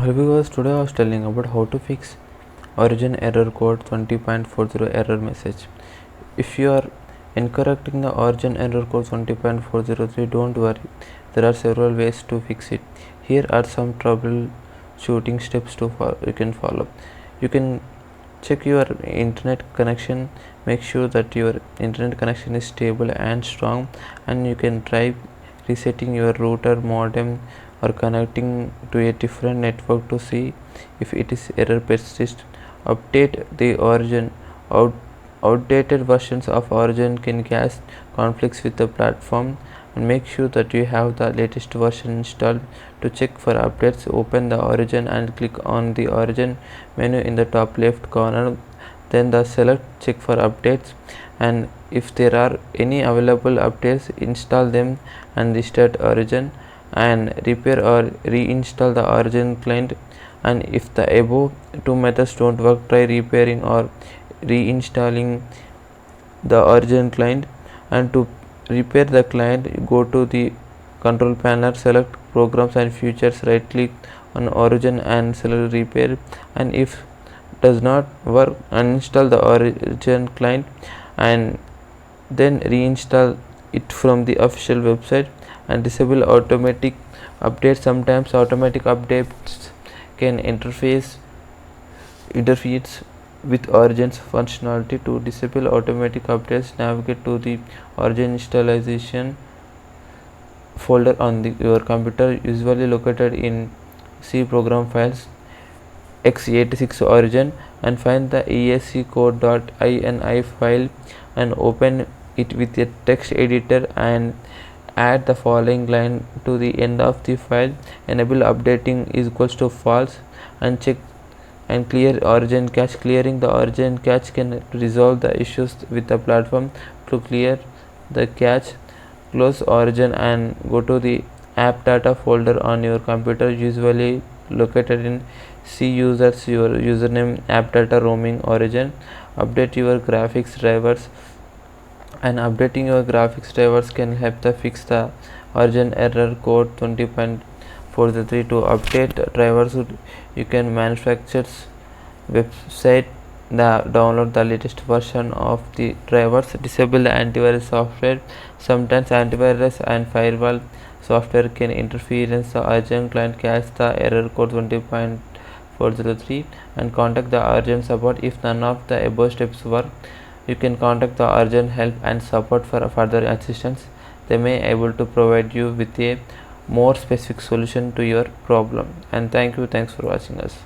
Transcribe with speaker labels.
Speaker 1: Hi viewers, today I was telling about how to fix origin error code 20.40 error message. If you are incorrect in the origin error code 20.403, don't worry, there are several ways to fix it. Here are some troubleshooting steps you can follow. You can check your internet connection, make sure that your internet connection is stable and strong, and you can try resetting your router, modem, or connecting to a different network to see if it is error persists. Update the origin. Outdated versions of origin can cause conflicts with the platform, and make sure that you have the latest version installed. To check for updates, open the origin and click on the origin menu in the top left corner, then the select check for updates, and if there are any available updates, install them and restart origin, and repair or reinstall the origin client. And if the above two methods don't work, try repairing or reinstalling the origin client. And to repair the client, go to the control panel, select programs and features, right click on origin and select repair, and if does not work, uninstall the origin client and then reinstall it from the official website. And disable automatic updates. Sometimes automatic updates can interferes with Origin's functionality. To disable automatic updates, navigate to the Origin installation folder on your computer, usually located in C program files x86 origin, and find the esccode.ini file and open it with a text editor and add the following line to the end of the file: enable updating is equals to false, and check and clear origin cache. Clearing the origin cache can resolve the issues with the platform. To clear the cache, close origin and go to the app data folder on your computer, usually located in C users your username app data roaming origin. Update your graphics drivers, and updating your graphics drivers can help to fix the origin error code 20.43. To update drivers, you can manufacturer's website download the latest version of the drivers. Disable the antivirus software. Sometimes antivirus and firewall software can interfere in the origin client. Catch the error code 20.403 and contact the origin support. If none of the above steps work, you can contact the origin help and support for further assistance. They may able to provide you with a more specific solution to your problem. And thanks for watching us.